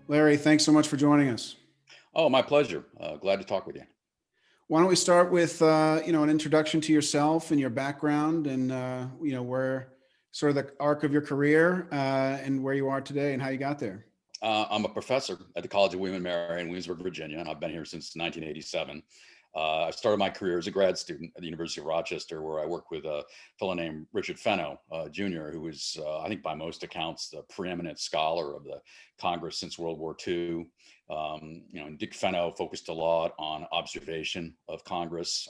Larry, thanks so much for joining us. Oh, my pleasure. Glad to talk with you. Why don't we start with an introduction to yourself and your background, and where sort of the arc of your career and where you are today and how you got there. I'm a professor at the College of William and Mary in Williamsburg, Virginia, and I've been here since 1987. I started my career as a grad student at the University of Rochester, where I worked with a fellow named Richard Fenno, Jr., who was, I think by most accounts, the preeminent scholar of the Congress since World War II. And Dick Fenno focused a lot on observation of Congress,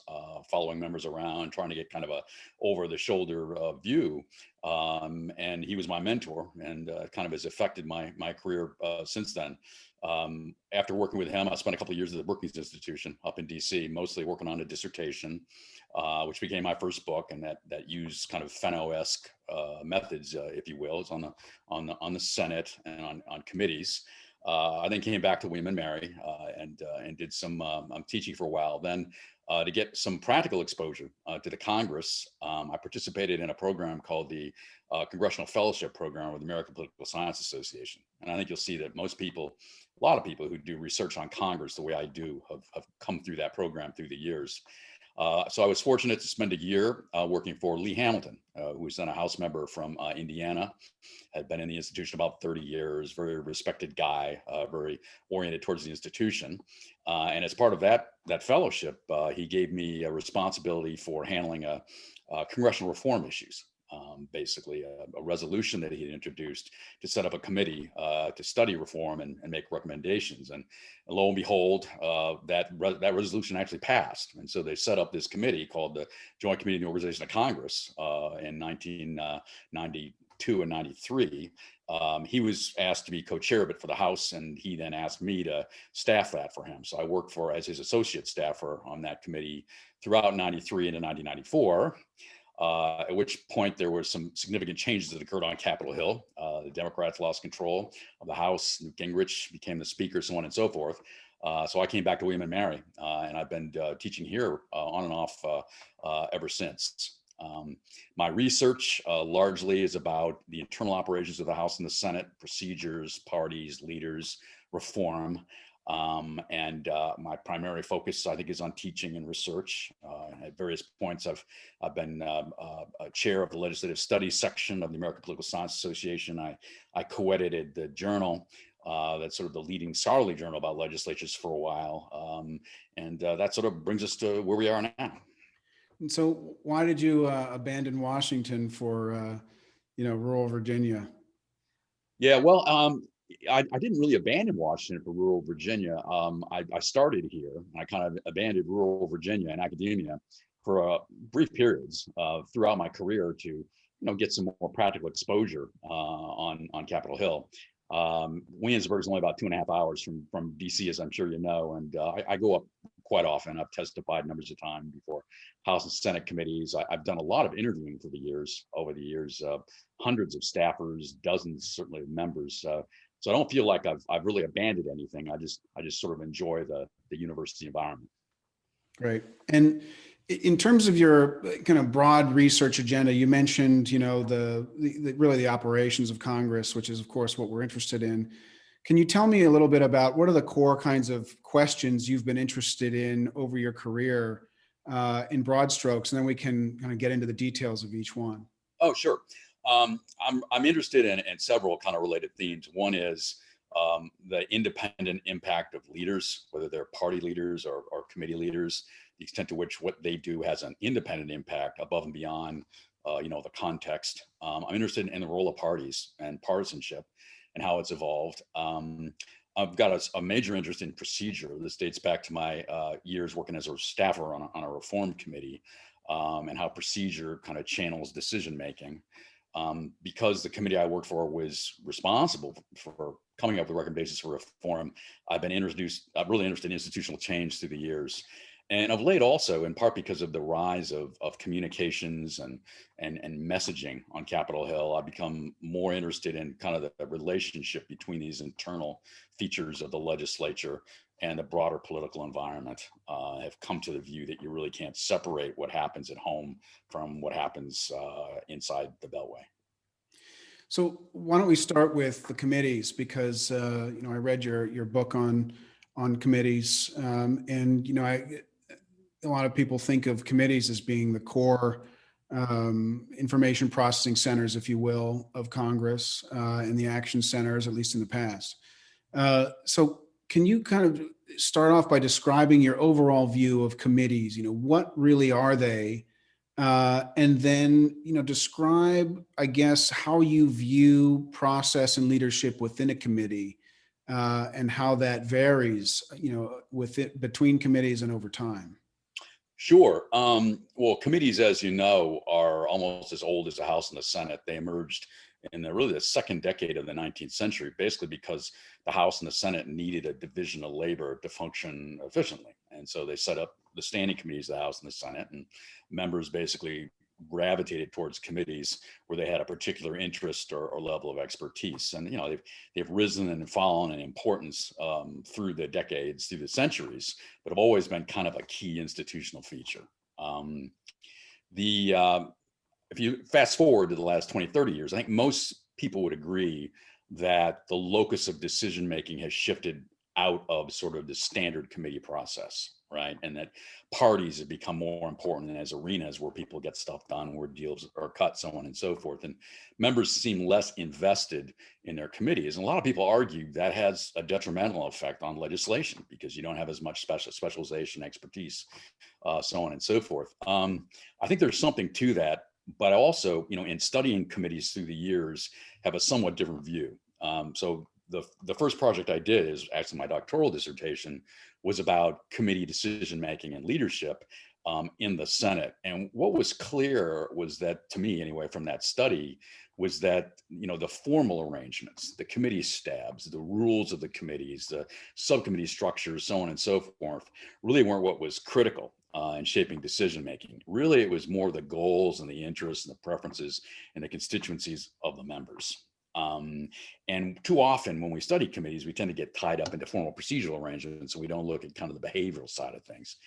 following members around, trying to get kind of a over-the-shoulder view. And he was my mentor, and kind of has affected my career since then. After working with him, I spent a couple of years at the Brookings Institution up in DC, mostly working on a dissertation, which became my first book, and that used kind of Fenno-esque methods, if you will. It's on the Senate and on committees. I then came back to William and Mary and did some I'm teaching for a while. Then to get some practical exposure to the Congress, I participated in a program called the Congressional Fellowship Program with the American Political Science Association. And I think you'll see that a lot of people who do research on Congress the way I do have come through that program through the years. So I was fortunate to spend a year working for Lee Hamilton, who was then a House member from Indiana, had been in the institution about 30 years, very respected guy, very oriented towards the institution. And as part of that fellowship, he gave me a responsibility for handling congressional reform issues. Basically a resolution that he had introduced to set up a committee to study reform and make recommendations. And lo and behold, that resolution actually passed. And so they set up this committee called the Joint Committee on the Organization of Congress in 1992 and 93. He was asked to be co-chair of it for the House, and he then asked me to staff that for him. So I worked as his associate staffer on that committee throughout 93 into 1994. At which point there were some significant changes that occurred on Capitol Hill. The Democrats lost control of the House. Newt Gingrich became the speaker, so on and so forth. So I came back to William and Mary, and I've been teaching here on and off ever since. My research largely is about the internal operations of the House and the Senate, procedures, parties, leaders, reform. And my primary focus, I think, is on teaching and research. At various points, I've been a chair of the legislative studies section of the American Political Science Association. I co-edited the journal that's sort of the leading scholarly journal about legislatures for a while. And that sort of brings us to where we are now. And so, why did you abandon Washington for rural Virginia? Yeah, well, I didn't really abandon Washington for rural Virginia. I started here, and I kind of abandoned rural Virginia and academia for brief periods throughout my career to get some more practical exposure on Capitol Hill. Williamsburg is only about 2.5 hours from DC, as I'm sure you know, and I go up quite often. I've testified numbers of times before House and Senate committees. I've done a lot of interviewing over the years, hundreds of staffers, dozens certainly of members. So I don't feel like I've really abandoned anything. I just sort of enjoy the university environment. Great. And in terms of your kind of broad research agenda, you mentioned, really the operations of Congress, which is, of course, what we're interested in. Can you tell me a little bit about what are the core kinds of questions you've been interested in over your career in broad strokes, and then we can kind of get into the details of each one. Oh, sure. I'm interested in several kind of related themes. One is the independent impact of leaders, whether they're party leaders or committee leaders, the extent to which what they do has an independent impact above and beyond, the context. I'm interested in the role of parties and partisanship and how it's evolved. I've got a major interest in procedure. This dates back to my years working as a staffer on a reform committee, and how procedure kind of channels decision making. Because the committee I worked for was responsible for coming up with recommendations for reform, I'm really interested in institutional change through the years. And of late also, in part because of the rise of communications and messaging on Capitol Hill, I've become more interested in kind of the relationship between these internal features of the legislature and the broader political environment. Have come to the view that you really can't separate what happens at home from what happens inside the Beltway. So why don't we start with the committees, because I read your book on committees, and a lot of people think of committees as being the core information processing centers, if you will, of Congress, and the action centers, at least in the past. So can you kind of start off by describing your overall view of committees? What really are they? And then, describe, I guess, how you view process and leadership within a committee, and how that varies, between committees and over time. Sure. Well, committees, as you know, are almost as old as the House and the Senate. They emerged in really the second decade of the 19th century, basically because the House and the Senate needed a division of labor to function efficiently. And so they set up the standing committees of the House and the Senate, and members basically gravitated towards committees where they had a particular interest or level of expertise. And they've risen and fallen in importance through the decades, through the centuries, but have always been kind of a key institutional feature. If you fast forward to the last 20, 30 years, I think most people would agree that the locus of decision making has shifted out of sort of the standard committee process, right? And that parties have become more important as arenas where people get stuff done, where deals are cut, so on and so forth. And members seem less invested in their committees. And a lot of people argue that has a detrimental effect on legislation because you don't have as much specialization, expertise, so on and so forth. I think there's something to that, but I also, in studying committees through the years, have a somewhat different view. So the first project I did is actually my doctoral dissertation was about committee decision making and leadership in the Senate. And what was clear was that, to me anyway, from that study, was that the formal arrangements, the committee stabs, the rules of the committees, the subcommittee structures, so on and so forth, really weren't what was critical in shaping decision making. Really, it was more the goals and the interests and the preferences and the constituencies of the members. And too often when we study committees, we tend to get tied up into formal procedural arrangements, so we don't look at kind of the behavioral side of things.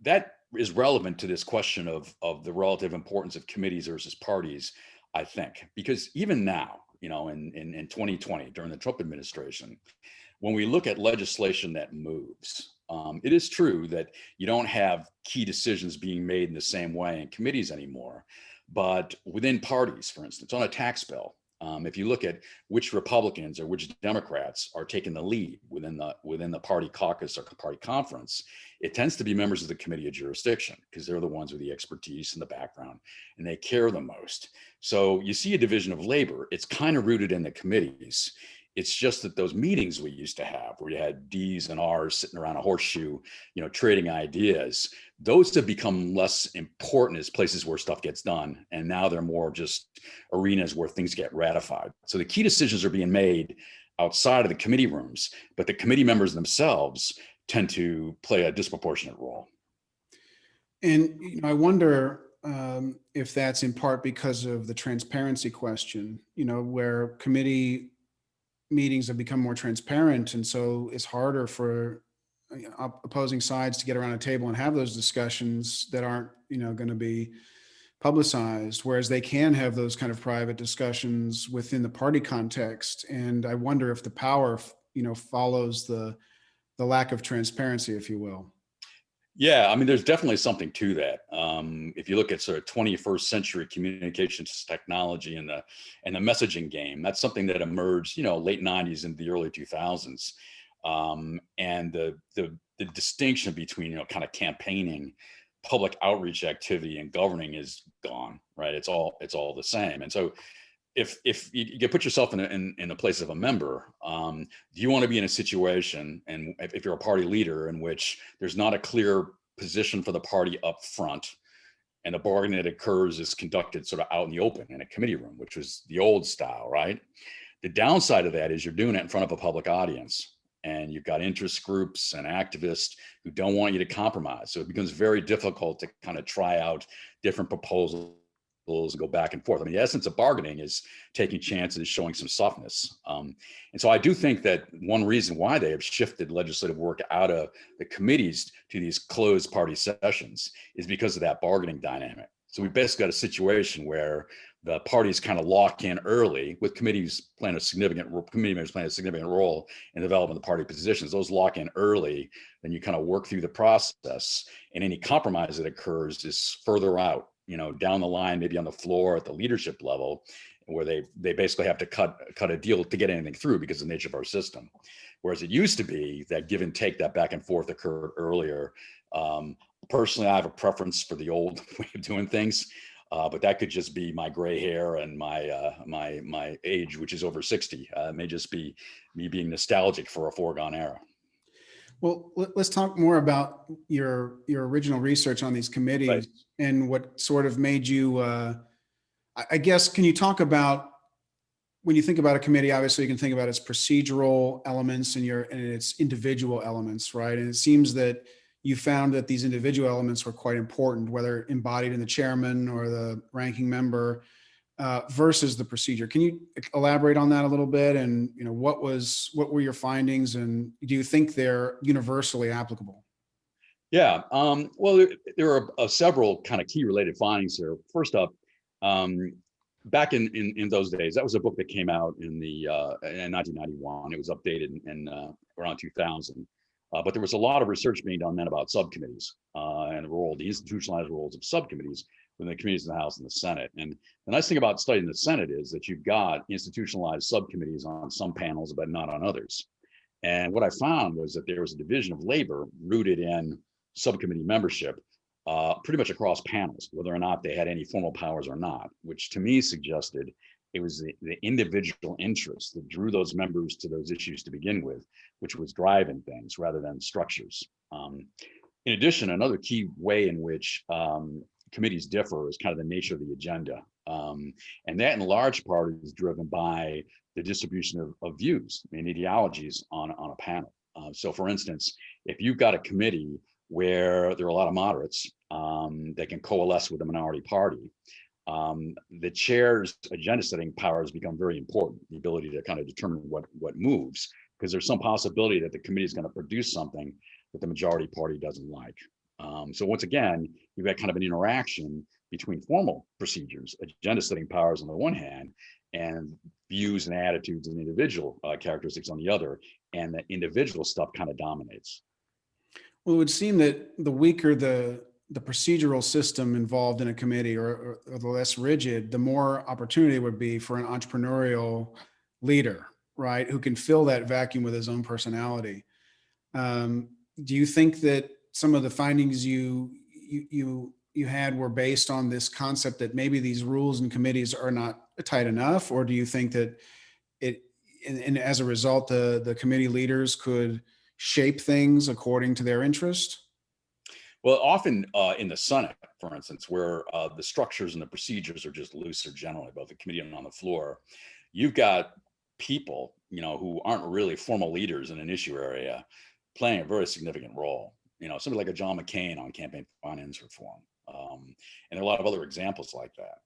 That is relevant to this question of the relative importance of committees versus parties, I think, because even now, in 2020, during the Trump administration, when we look at legislation that moves, it is true that you don't have key decisions being made in the same way in committees anymore. But within parties, for instance, on a tax bill, if you look at which Republicans or which Democrats are taking the lead within the party caucus or party conference, it tends to be members of the committee of jurisdiction because they're the ones with the expertise and the background, and they care the most. So you see a division of labor. It's kind of rooted in the committees. It's just that those meetings we used to have where you had D's and R's sitting around a horseshoe, trading ideas, those have become less important as places where stuff gets done. And now they're more just arenas where things get ratified. So the key decisions are being made outside of the committee rooms, but the committee members themselves tend to play a disproportionate role. And I wonder if that's in part because of the transparency question, where committee meetings have become more transparent, and so it's harder for opposing sides to get around a table and have those discussions that aren't going to be publicized, whereas they can have those kind of private discussions within the party context. And I wonder if the power follows the lack of transparency, if you will. Yeah, I mean, there's definitely something to that. If you look at sort of 21st century communications technology and the messaging game, that's something that emerged, late 90s and the early 2000s. And the distinction between, kind of campaigning, public outreach activity, and governing is gone, right? It's all the same. And so if you put yourself in the place of a member, do you want to be in a situation, and if you're a party leader, in which there's not a clear position for the party up front, and the bargaining that occurs is conducted sort of out in the open in a committee room, which was the old style, right? The downside of that is you're doing it in front of a public audience, and you've got interest groups and activists who don't want you to compromise. So it becomes very difficult to kind of try out different proposals and go back and forth. I mean, the essence of bargaining is taking chances, showing some softness. And so I do think that one reason why they have shifted legislative work out of the committees to these closed party sessions is because of that bargaining dynamic. So we basically got a situation where the parties kind of lock in early, with committee members playing a significant role in developing the party positions. Those lock in early, then you kind of work through the process, and any compromise that occurs is further out, down the line, maybe on the floor at the leadership level, where they basically have to cut a deal to get anything through because of the nature of our system. Whereas it used to be that give and take, that back and forth occurred earlier. Personally, I have a preference for the old way of doing things. But that could just be my gray hair and my age, which is over 60. It may just be me being nostalgic for a foregone era. Well, let's talk more about your original research on these committees, right, and what sort of made you, I guess, can you talk about, when you think about a committee, obviously you can think about its procedural elements and its individual elements, right? And it seems that you found that these individual elements were quite important, whether embodied in the chairman or the ranking member, versus the procedure. Can you elaborate on that a little bit? And what were your findings, and do you think they're universally applicable? Yeah, well, there are several kind of key related findings here. First up, back in those days, that was a book that came out in 1991. It was updated in around 2000. But there was a lot of research being done then about subcommittees and the institutionalized roles of subcommittees within the committees in the House and the Senate. And the nice thing about studying the Senate is that you've got institutionalized subcommittees on some panels, but not on others. And what I found was that there was a division of labor rooted in subcommittee membership, pretty much across panels, whether or not they had any formal powers or not, which to me suggested it was the individual interests that drew those members to those issues to begin with, which was driving things rather than structures. In addition, another key way in which committees differ is kind of the nature of the agenda. And that in large part is driven by the distribution of views and ideologies on a panel. So for instance, if you've got a committee where there are a lot of moderates that can coalesce with the minority party, the chair's agenda setting powers become very important, the ability to kind of determine what moves, because there's some possibility that the committee is going to produce something that the majority party doesn't like. So once again, you've got kind of an interaction between formal procedures, agenda setting powers on the one hand, and views and attitudes and individual characteristics on the other, and the individual stuff kind of dominates. Well, it would seem that the weaker the procedural system involved in a committee, or the less rigid, the more opportunity would be for an entrepreneurial leader, right, who can fill that vacuum with his own personality. Do you think that some of the findings you had were based on this concept that maybe these rules and committees are not tight enough, or do you think that and as a result, the committee leaders could shape things according to their interest? Well, often in the Senate, for instance, where the structures and the procedures are just looser generally, both the committee and on the floor, you've got people, who aren't really formal leaders in an issue area playing a very significant role. Somebody like a John McCain on campaign finance reform. And there are a lot of other examples like that.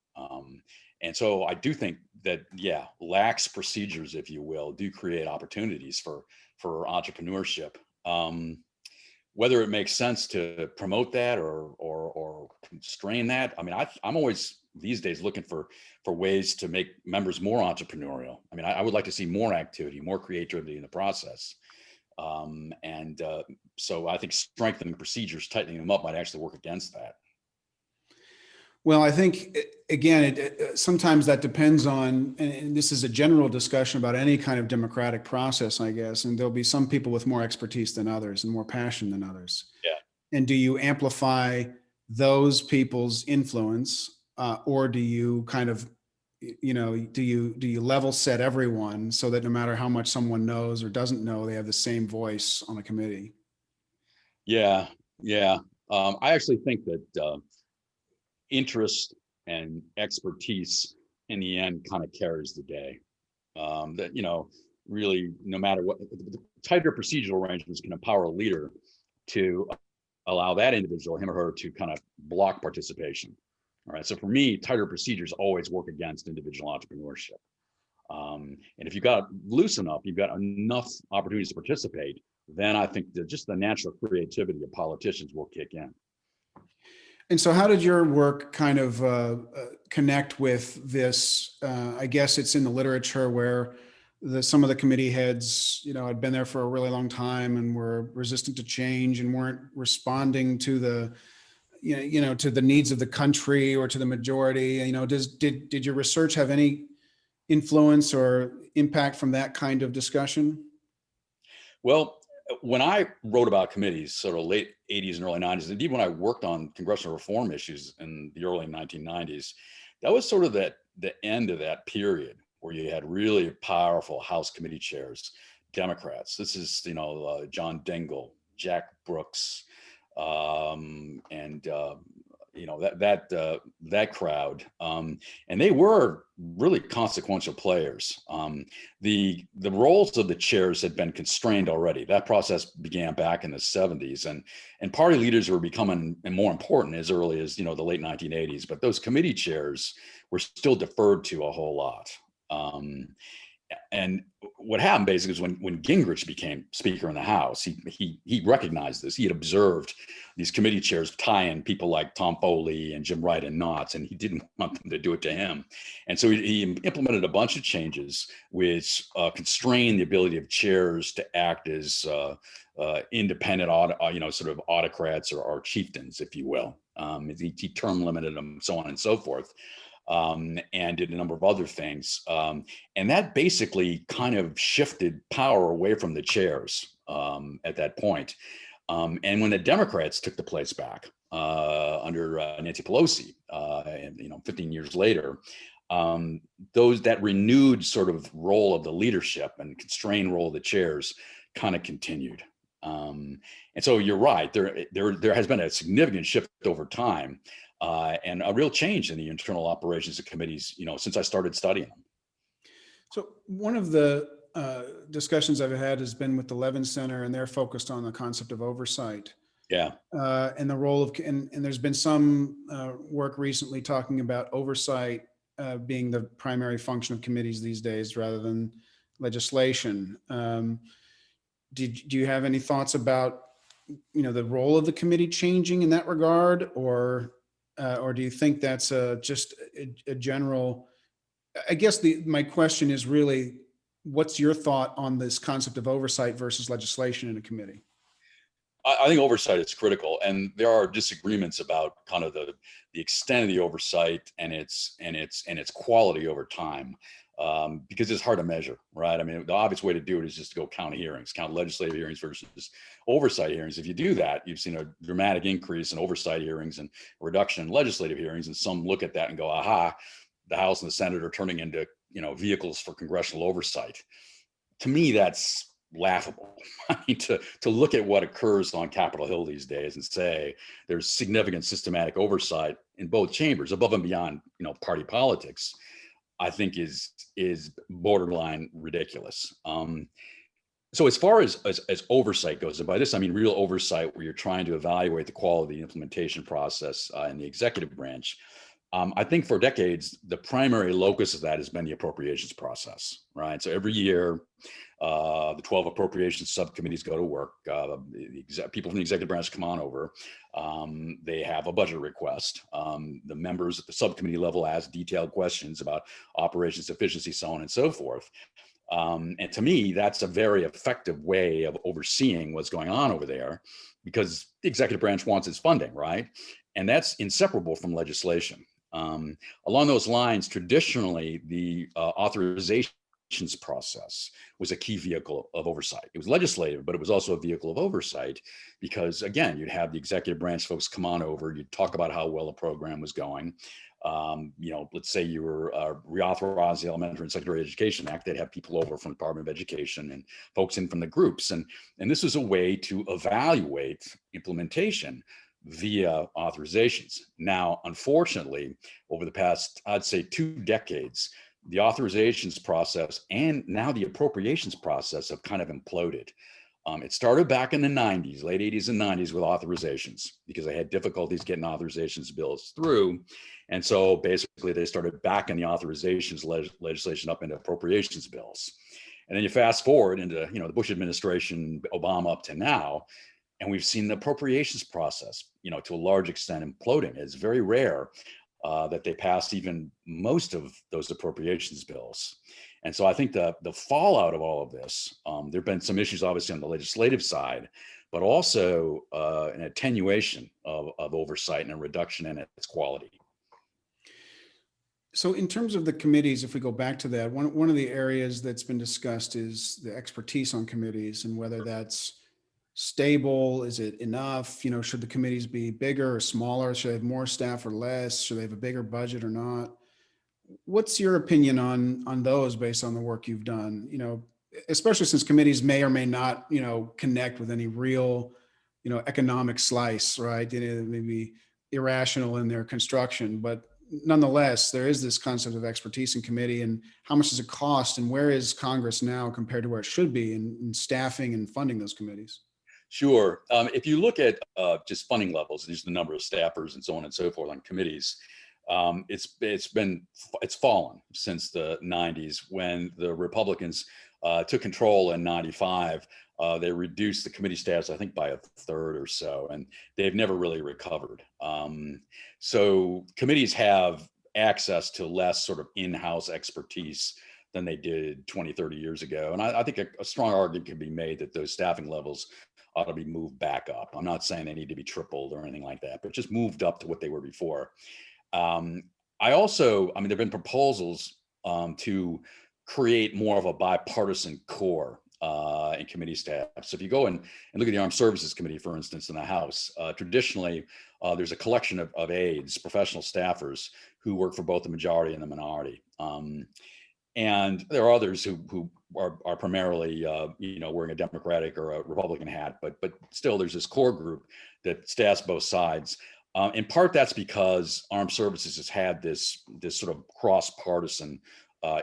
And so I do think that, lax procedures, if you will, do create opportunities for entrepreneurship. Whether it makes sense to promote that or constrain that, I mean, I'm always these days looking for ways to make members more entrepreneurial. I mean, I would like to see more activity, more creativity in the process. So I think strengthening procedures, tightening them up might actually work against that. Well, I think, again, sometimes that depends on, and this is a general discussion about any kind of democratic process, I guess, and there'll be some people with more expertise than others and more passion than others. Yeah. And do you amplify those people's influence, or do you kind of, do you level set everyone so that no matter how much someone knows or doesn't know, they have the same voice on a committee? Yeah. I actually think that interest and expertise in the end kind of carries the day. That, really, no matter what, the tighter procedural arrangements can empower a leader to allow that individual, him or her, to kind of block participation. All right. So for me, tighter procedures always work against individual entrepreneurship. And if you've got loose enough, you've got enough opportunities to participate, then I think that just the natural creativity of politicians will kick in. And so how did your work kind of connect with this? I guess it's in the literature where some of the committee heads, had been there for a really long time and were resistant to change and weren't responding to to the needs of the country or to the majority. Did your research have any influence or impact from that kind of discussion? Well, when I wrote about committees, sort of late 80s and early 90s, indeed when I worked on congressional reform issues in the early 1990s, that was sort of the end of that period where you had really powerful House committee chairs, Democrats. This is, John Dingell, Jack Brooks, and that crowd, and they were really consequential players. The roles of the chairs had been constrained already. That process began back in the 70s, and party leaders were becoming more important as early as the late 1980s. But those committee chairs were still deferred to a whole lot. And what happened basically is when Gingrich became Speaker in the House, he recognized this. He had observed these committee chairs tie in people like Tom Foley and Jim Wright in knots, and he didn't want them to do it to him. And so he implemented a bunch of changes which constrained the ability of chairs to act as independent, sort of autocrats or chieftains, if you will. He term limited them, so on and so forth. And did a number of other things. And that basically kind of shifted power away from the chairs at that point. And when the Democrats took the place back under Nancy Pelosi, 15 years later, that renewed sort of role of the leadership and constrained role of the chairs kind of continued. And so you're right, there has been a significant shift over time. And a real change in the internal operations of committees, since I started studying them. So one of the discussions I've had has been with the Levin Center, and they're focused on the concept of oversight. Yeah. And the role of, and there's been some work recently talking about oversight being the primary function of committees these days rather than legislation. Do you have any thoughts about, the role of the committee changing in that regard, or do you think that's just a general? I guess my question is really, what's your thought on this concept of oversight versus legislation in a committee? I think oversight is critical, and there are disagreements about kind of the extent of the oversight and its quality over time, because it's hard to measure, right? I mean, the obvious way to do it is just to go count hearings, count legislative hearings versus oversight hearings. If you do that, you've seen a dramatic increase in oversight hearings and a reduction in legislative hearings. And some look at that and go, aha, the House and the Senate are turning into, vehicles for congressional oversight. To me, that's laughable. I mean, to look at what occurs on Capitol Hill these days and say there's significant systematic oversight in both chambers, above and beyond, party politics, I think is borderline ridiculous. So as far as oversight goes, and by this I mean real oversight, where you're trying to evaluate the quality of the implementation process in the executive branch, I think for decades the primary locus of that has been the appropriations process, right? So every year, the 12 appropriations subcommittees go to work. People from the executive branch come on over. They have a budget request. The members at the subcommittee level ask detailed questions about operations efficiency, so on and so forth. And to me, that's a very effective way of overseeing what's going on over there, because the executive branch wants its funding, right? And that's inseparable from legislation. Along those lines, traditionally, the authorizations process was a key vehicle of oversight. It was legislative, but it was also a vehicle of oversight, because again, you'd have the executive branch folks come on over, you'd talk about how well the program was going. Let's say you were reauthorize the Elementary and Secondary Education Act, they'd have people over from the Department of Education and folks in from the groups. And this was a way to evaluate implementation via authorizations. Now, unfortunately, over the past, I'd say 2 decades, the authorizations process and now the appropriations process have kind of imploded. It started back in the 90s, late 80s and 90s with authorizations, because they had difficulties getting authorizations bills through. And so basically they started backing the authorizations legislation up into appropriations bills. And then you fast forward into, the Bush administration, Obama up to now, And we've seen the appropriations process, to a large extent imploding. It's very rare that they pass even most of those appropriations bills. And so I think the fallout of all of this, there have been some issues obviously on the legislative side, but also an attenuation of oversight and a reduction in its quality. So in terms of the committees, if we go back to that, one of the areas that's been discussed is the expertise on committees and whether that's stable. Is it enough? Should the committees be bigger or smaller? Should they have more staff or less? Should they have a bigger budget or not? What's your opinion on those based on the work you've done? Especially since committees may or may not, connect with any real, economic slice, right? They may be irrational in their construction, but nonetheless, there is this concept of expertise in committee, and how much does it cost, and where is Congress now compared to where it should be in staffing and funding those committees? Sure. If you look at just funding levels, these are the number of staffers and so on and so forth on committees. It's fallen since the 90s when the Republicans took control in 95. They reduced the committee staffs, I think, by a third or so, and they've never really recovered. So committees have access to less sort of in-house expertise than they did 20, 30 years ago. And I think a strong argument can be made that those staffing levels ought to be moved back up. I'm not saying they need to be tripled or anything like that, but just moved up to what they were before. There've been proposals to create more of a bipartisan core in committee staff. So if you go and look at the Armed Services Committee, for instance, in the House, traditionally, there's a collection of aides, professional staffers who work for both the majority and the minority. And there are others who are primarily, wearing a Democratic or a Republican hat, but still there's this core group that staffs both sides. In part, that's because Armed Services has had this sort of cross-partisan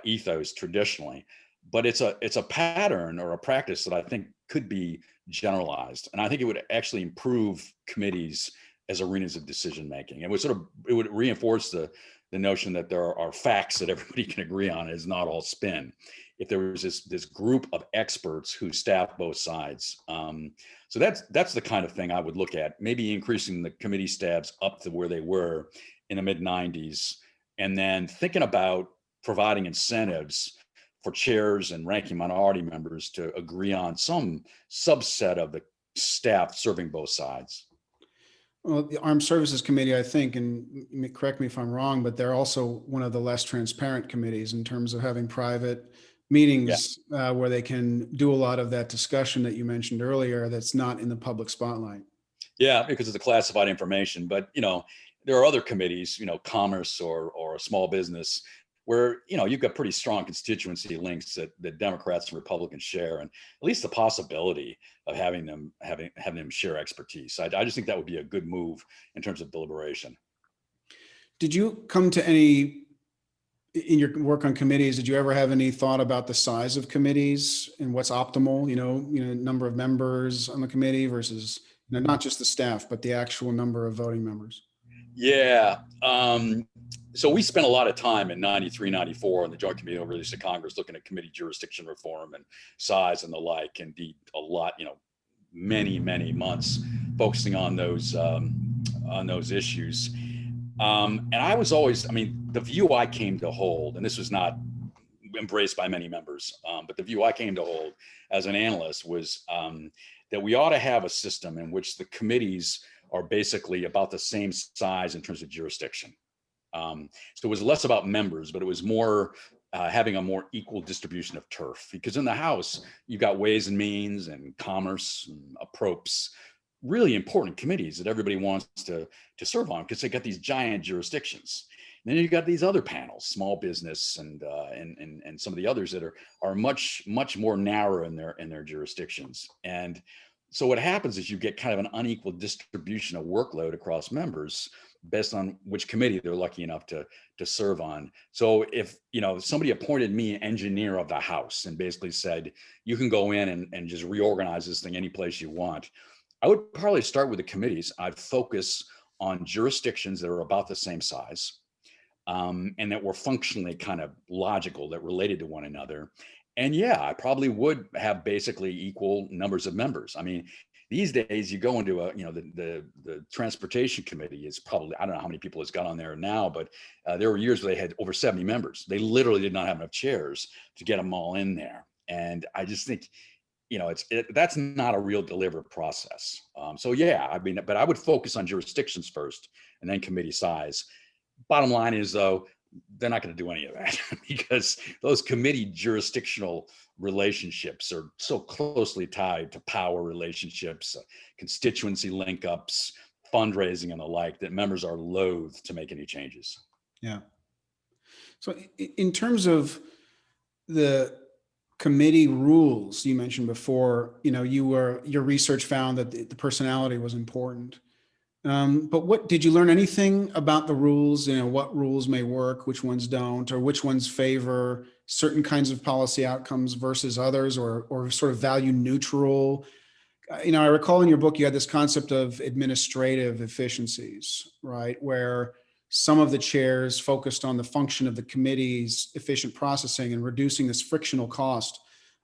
ethos traditionally, but it's a pattern or a practice that I think could be generalized, and I think it would actually improve committees as arenas of decision making. It would reinforce the notion that there are facts that everybody can agree on. It's not all spin. If there was this group of experts who staff both sides. So that's the kind of thing I would look at, maybe increasing the committee staffs up to where they were in the mid 90s, and then thinking about providing incentives for chairs and ranking minority members to agree on some subset of the staff serving both sides. Well, the Armed Services Committee, I think, and correct me if I'm wrong, but they're also one of the less transparent committees in terms of having private meetings where they can do a lot of that discussion that you mentioned earlier that's not in the public spotlight. Yeah, because it's a classified information. But, there are other committees, commerce or a small business, where, you've got pretty strong constituency links that Democrats and Republicans share, and at least the possibility of having them share expertise. I just think that would be a good move in terms of deliberation. Did you come to any, in your work on committees, did you ever have any thought about the size of committees and what's optimal, number of members on the committee versus, not just the staff, but the actual number of voting members? Yeah. So we spent a lot of time in 93, 94 on the Joint Committee on Release to Congress looking at committee jurisdiction reform and size and the like, and did a lot, many, many months focusing on those issues. And I was always, the view I came to hold, and this was not embraced by many members, but the view I came to hold as an analyst was that we ought to have a system in which the committees are basically about the same size in terms of jurisdiction. So it was less about members, but it was more having a more equal distribution of turf. Because in the House, you've got Ways and Means and Commerce and Approps, really important committees that everybody wants to serve on because they got these giant jurisdictions. And then you've got these other panels, small business and some of the others that are much more narrow in their jurisdictions. And so what happens is you get kind of an unequal distribution of workload across members based on which committee they're lucky enough to serve on. So if somebody appointed me engineer of the House and basically said, you can go in and just reorganize this thing any place you want, I would probably start with the committees. I'd focus on jurisdictions that are about the same size and that were functionally kind of logical, that related to one another. And yeah, I probably would have basically equal numbers of members. These days, you go into a, the transportation committee is probably, I don't know how many people it's got on there now, but there were years where they had over 70 members. They literally did not have enough chairs to get them all in there. And I just think, that's not a real deliberate process. So yeah, I mean, but I would focus on jurisdictions first and then committee size. Bottom line is though, they're not going to do any of that because those committee jurisdictional relationships are so closely tied to power relationships, constituency link ups, fundraising and the like that members are loath to make any changes. Yeah. So in terms of the committee rules you mentioned before, your research found that the personality was important. But what did you learn anything about the rules? What rules may work, which ones don't, or which ones favor certain kinds of policy outcomes versus others, or sort of value neutral? I recall in your book you had this concept of administrative efficiencies, right, where some of the chairs focused on the function of the committee's efficient processing and reducing this frictional cost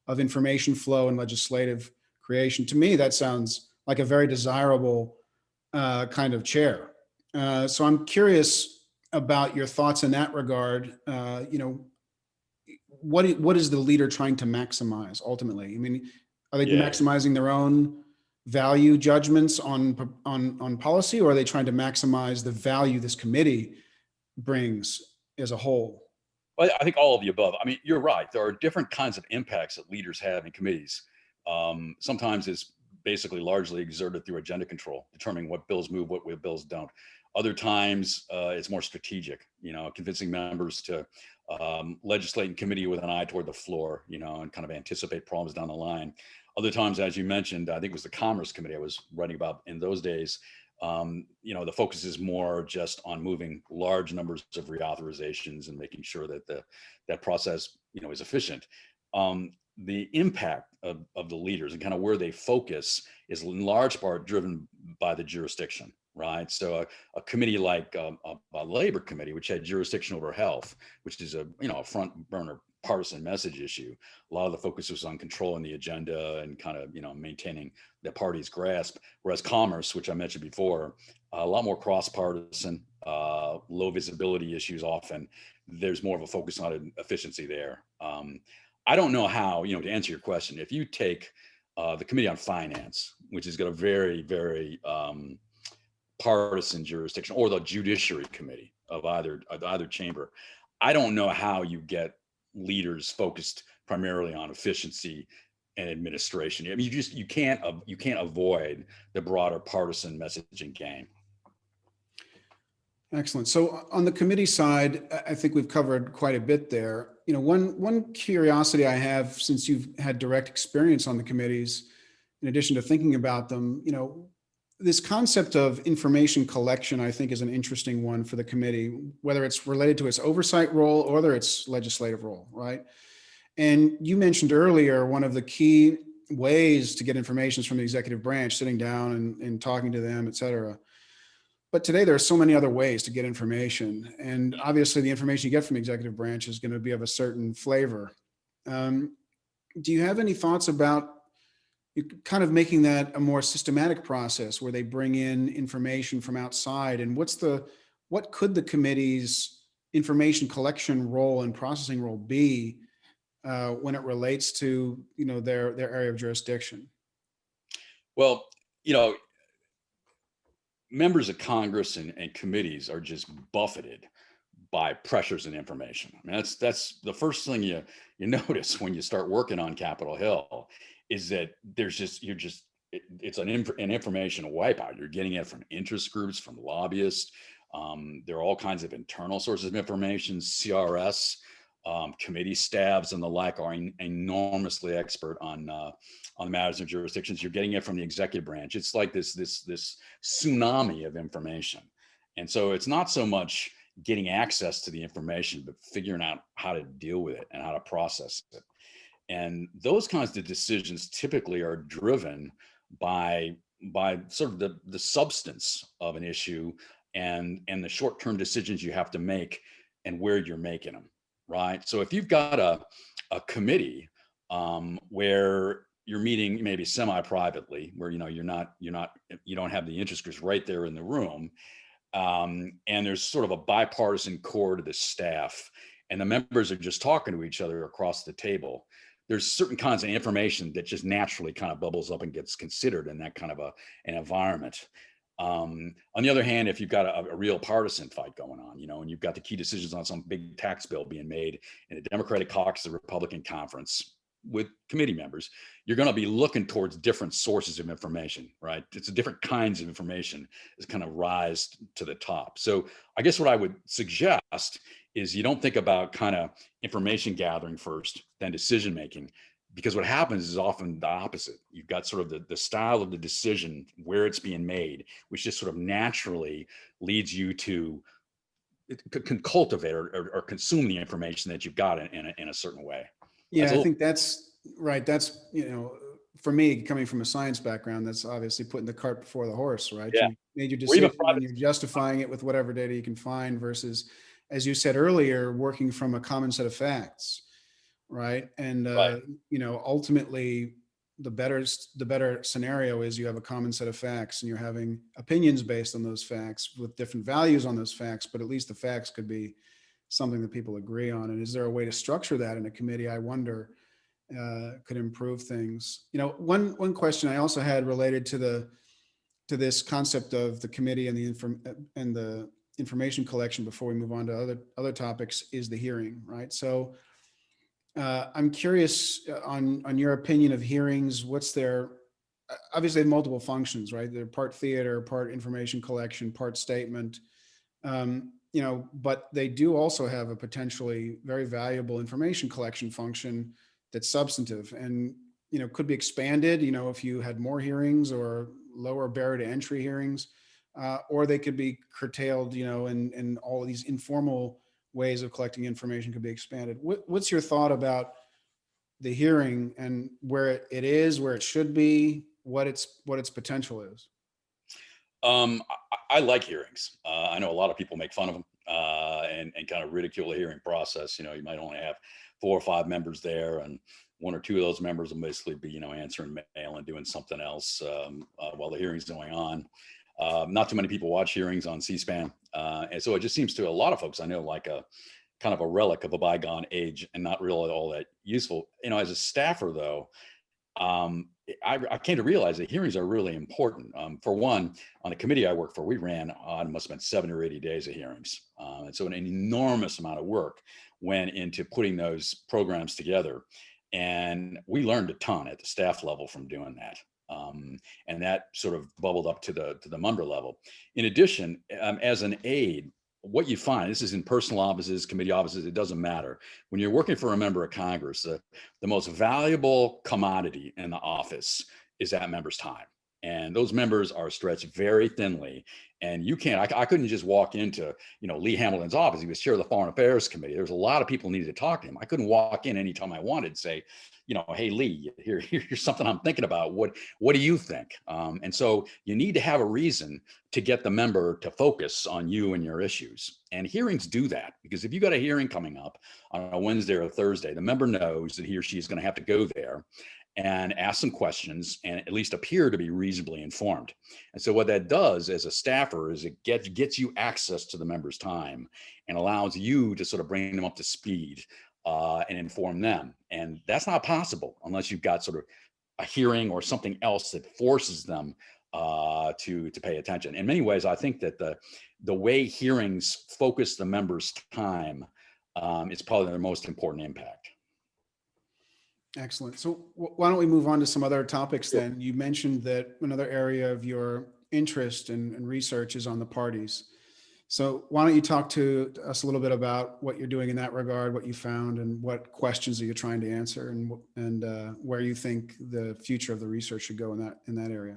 of information flow and legislative creation. To me, that sounds like a very desirable kind of chair. So I'm curious about your thoughts in that regard. What is the leader trying to maximize ultimately? I mean, are they maximizing their own value judgments on policy, or are they trying to maximize the value this committee brings as a whole? Well, I think all of the above. I mean, you're right. There are different kinds of impacts that leaders have in committees. Sometimes it's basically largely exerted through agenda control, determining what bills move, what bills don't. Other times it's more strategic, convincing members to legislate in committee with an eye toward the floor, and kind of anticipate problems down the line. Other times, as you mentioned, I think it was the Commerce Committee I was writing about in those days. The focus is more just on moving large numbers of reauthorizations and making sure that that process, is efficient. The impact of the leaders and kind of where they focus is in large part driven by the jurisdiction, right? So a committee like a labor committee, which had jurisdiction over health, which is a front burner partisan message issue. A lot of the focus was on controlling the agenda and kind of maintaining the party's grasp. Whereas commerce, which I mentioned before, a lot more cross-partisan, low visibility issues. Often there's more of a focus on efficiency there. I don't know how, to answer your question, if you take the Committee on Finance, which has got a very, very partisan jurisdiction, or the Judiciary Committee of either chamber, I don't know how you get leaders focused primarily on efficiency and administration. I mean, you can't avoid the broader partisan messaging game. Excellent. So on the committee side, I think we've covered quite a bit there. One curiosity I have, since you've had direct experience on the committees, in addition to thinking about them, this concept of information collection, I think, is an interesting one for the committee, whether it's related to its oversight role or whether it's legislative role, right? And you mentioned earlier, one of the key ways to get information is from the executive branch, sitting down and talking to them, et cetera. But today there are so many other ways to get information. And obviously the information you get from the executive branch is going to be of a certain flavor. Do you have any thoughts about kind of making that a more systematic process where they bring in information from outside? And what could the committee's information collection role and processing role be when it relates to their area of jurisdiction? Well, members of Congress and committees are just buffeted by pressures and information. I mean, that's the first thing you notice when you start working on Capitol Hill, is that it's an information wipeout. You're getting it from interest groups, from lobbyists. There are all kinds of internal sources of information, CRS, committee staffs and the like are enormously expert on the matters of jurisdictions. You're getting it from the executive branch. It's like this tsunami of information. And so it's not so much getting access to the information, but figuring out how to deal with it and how to process it. And those kinds of decisions typically are driven by sort of the substance of an issue and the short-term decisions you have to make and where you're making them, right? So if you've got a committee where you're meeting maybe semi-privately, where you don't have the interest groups right there in the room, and there's sort of a bipartisan core to the staff, and the members are just talking to each other across the table. There's certain kinds of information that just naturally kind of bubbles up and gets considered in that kind of an environment. On the other hand, if you've got a real partisan fight going on, and you've got the key decisions on some big tax bill being made in the Democratic caucus, the Republican conference with committee members, you're going to be looking towards different sources of information, right? It's different kinds of information is kind of rise to the top. So I guess what I would suggest is you don't think about kind of information gathering first, then decision making, because what happens is often the opposite. You've got sort of the style of the decision, where it's being made, which just sort of naturally leads you to can cultivate or consume the information that you've got in a certain way. Yeah, I think that's right. That's, for me, coming from a science background, that's obviously putting the cart before the horse, right? Yeah. You made your decision and you're justifying it with whatever data you can find versus, as you said earlier, working from a common set of facts, right? And, Right. ultimately, the better scenario is you have a common set of facts and you're having opinions based on those facts with different values on those facts, but at least the facts could be something that people agree on. And is there a way to structure that in a committee? I wonder, could improve things. One question I also had related to this concept of the committee and the information collection before we move on to other topics is the hearing, right? So I'm curious on your opinion of hearings. What's their obviously they have multiple functions, right? They're part theater, part information collection, part statement. But they do also have a potentially very valuable information collection function that's substantive and, could be expanded, if you had more hearings or lower barrier to entry hearings, or they could be curtailed, and all of these informal ways of collecting information could be expanded. What's your thought about the hearing and where it is, where it should be, what its potential is? I like hearings. I know a lot of people make fun of them and kind of ridicule the hearing process. You might only have 4 or 5 members there, and 1 or 2 of those members will basically be, answering mail and doing something else while the hearing's going on. Not too many people watch hearings on C-SPAN, and so it just seems to a lot of folks I know like a kind of a relic of a bygone age and not really all that useful. As a staffer, though, I came to realize that hearings are really important. For one, on the committee I work for, we ran on must have been 70 or 80 days of hearings. And so an enormous amount of work went into putting those programs together. And we learned a ton at the staff level from doing that. And that sort of bubbled up to the member level. In addition, as an aide, what you find, this is in personal offices, committee offices, it doesn't matter. When you're working for a member of Congress, the most valuable commodity in the office is that member's time. And those members are stretched very thinly. And you can't, I couldn't just walk into, Lee Hamilton's office. He was chair of the Foreign Affairs Committee. There was a lot of people needed to talk to him. I couldn't walk in anytime I wanted and say, hey, Lee, here's something I'm thinking about. What do you think? And so you need to have a reason to get the member to focus on you and your issues. And hearings do that, because if you got a hearing coming up on a Wednesday or a Thursday, the member knows that he or she is going to have to go there and ask some questions and at least appear to be reasonably informed. And so what that does as a staffer is it gets you access to the member's time and allows you to sort of bring them up to speed and inform them. And that's not possible unless you've got sort of a hearing or something else that forces them to pay attention. In many ways, I think that the way hearings focus the members' time is probably their most important impact. Excellent. So why don't we move on to some other topics then? You mentioned that another area of your interest and research is on the parties. So why don't you talk to us a little bit about what you're doing in that regard, what you found, and what questions are you trying to answer, and where you think the future of the research should go in that area?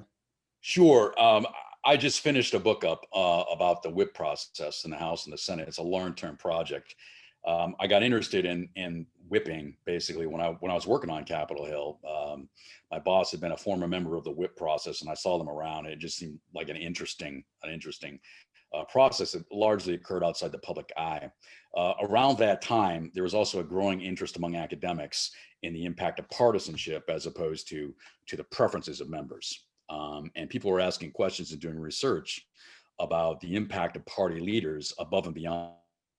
Sure. I just finished a book up about the whip process in the House and the Senate. It's a long-term project. I got interested in whipping basically when I was working on Capitol Hill. My boss had been a former member of the whip process, and I saw them around. And it just seemed like an interesting process that largely occurred outside the public eye. Around that time, there was also a growing interest among academics in the impact of partisanship as opposed to the preferences of members. And people were asking questions and doing research about the impact of party leaders above and beyond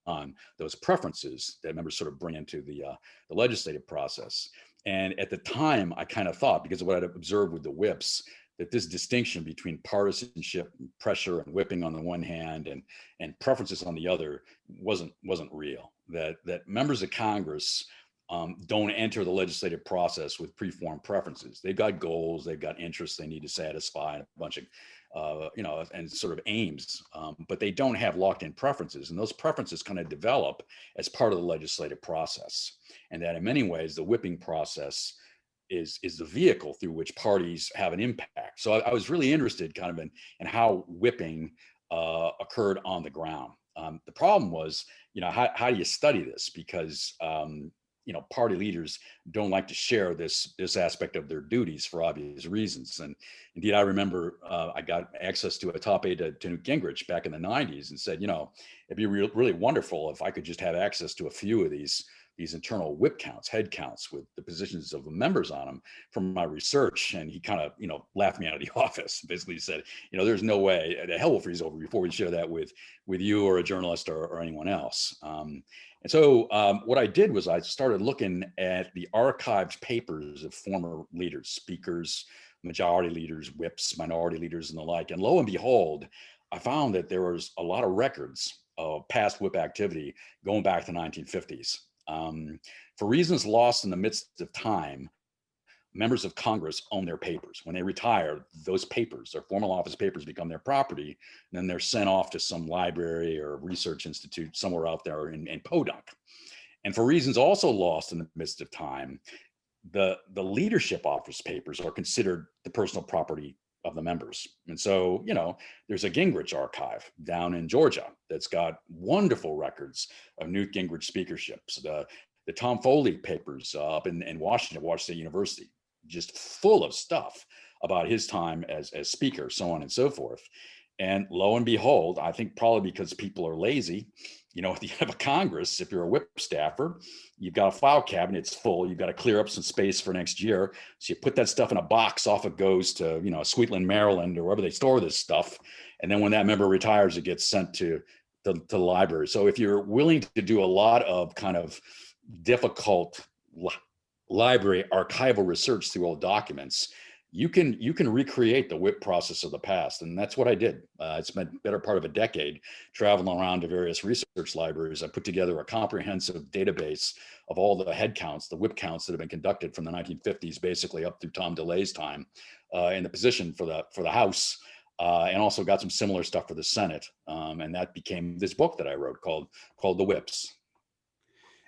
on those preferences that members sort of bring into the legislative process. And at the time, I kind of thought, because of what I'd observed with the whips, that this distinction between partisanship, and pressure, and whipping on the one hand, and preferences on the other, wasn't real. That members of Congress don't enter the legislative process with preformed preferences. They've got goals, they've got interests they need to satisfy, and a bunch of and sort of aims, but they don't have locked-in preferences, and those preferences kind of develop as part of the legislative process. And that in many ways, the whipping process is the vehicle through which parties have an impact. So I was really interested kind of in how whipping occurred on the ground. The problem was, how do you study this? Because party leaders don't like to share this aspect of their duties for obvious reasons. And indeed, I remember I got access to a top aide to Newt Gingrich back in the 90s and said, it'd be really wonderful if I could just have access to a few of these internal whip counts, head counts with the positions of the members on them from my research. And he kind of, laughed me out of the office. Basically said, there's no way, the hell will freeze over before we share that with you or a journalist or anyone else. And so what I did was I started looking at the archived papers of former leaders, speakers, majority leaders, whips, minority leaders, and the like. And lo and behold, I found that there was a lot of records of past whip activity going back to the 1950s. For reasons lost in the midst of time, members of Congress own their papers. When they retire, those papers, their formal office papers, become their property. And then they're sent off to some library or research institute somewhere out there in Podunk. And for reasons also lost in the midst of time, the leadership office papers are considered the personal property of the members. And so, there's a Gingrich archive down in Georgia that's got wonderful records of Newt Gingrich speakerships. The Tom Foley papers up in Washington, Washington State University, just full of stuff about his time as speaker, so on and so forth. And lo and behold, I think probably because people are lazy, at the end of a Congress, if you're a whip staffer, you've got a file cabinet, it's full, you've got to clear up some space for next year. So you put that stuff in a box, off it goes to, Sweetland, Maryland, or wherever they store this stuff. And then when that member retires, it gets sent to the library. So if you're willing to do a lot of kind of difficult library archival research through old documents, you can recreate the whip process of the past. And that's what I did. I spent better part of a decade traveling around to various research libraries. I put together a comprehensive database of all the head counts, the whip counts that have been conducted from the 1950s, basically up through Tom DeLay's time in the position for the House, and also got some similar stuff for the Senate. And that became this book that I wrote called The Whips.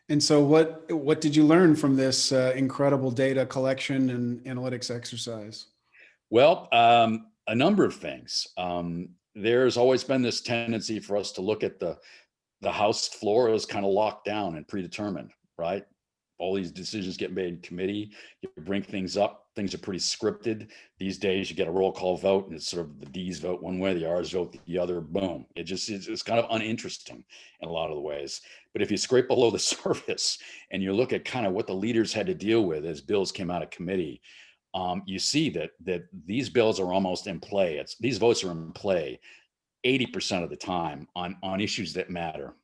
And so what did you learn from this incredible data collection and analytics exercise? Well, a number of things. There's always been this tendency for us to look at the House floor as kind of locked down and predetermined, right? All these decisions get made in committee. You bring things up. Things are pretty scripted. These days, you get a roll call vote, and it's sort of the D's vote one way, the R's vote the other. Boom. It's kind of uninteresting in a lot of the ways. But if you scrape below the surface and you look at kind of what the leaders had to deal with as bills came out of committee, you see that these bills are almost in play. These votes are in play 80% of the time on issues that matter.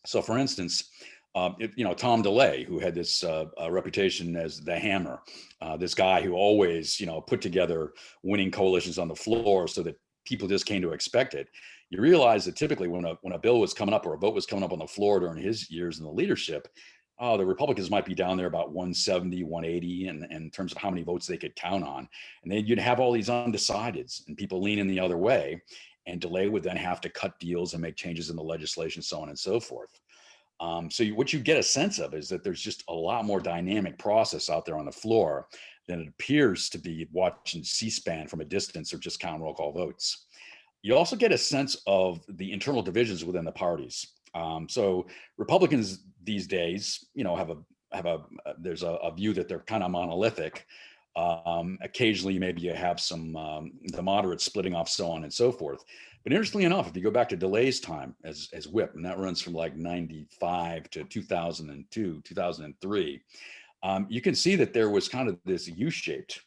So, for instance, Tom DeLay, who had this reputation as the hammer, this guy who always, put together winning coalitions on the floor so that people just came to expect it. You realize that typically when a bill was coming up or a vote was coming up on the floor during his years in the leadership, the Republicans might be down there about 170, 180 in terms of how many votes they could count on. And then you'd have all these undecideds and people leaning the other way. And DeLay would then have to cut deals and make changes in the legislation, so on and so forth. So what you get a sense of is that there's just a lot more dynamic process out there on the floor than it appears to be watching C-SPAN from a distance or just count roll call votes. You also get a sense of the internal divisions within the parties. So Republicans these days, there's a view that they're kind of monolithic. Occasionally, maybe you have some the moderates splitting off, so on and so forth. But interestingly enough, if you go back to DeLay's time as whip, and that runs from like 95 to 2002, 2003, you can see that there was kind of this U-shaped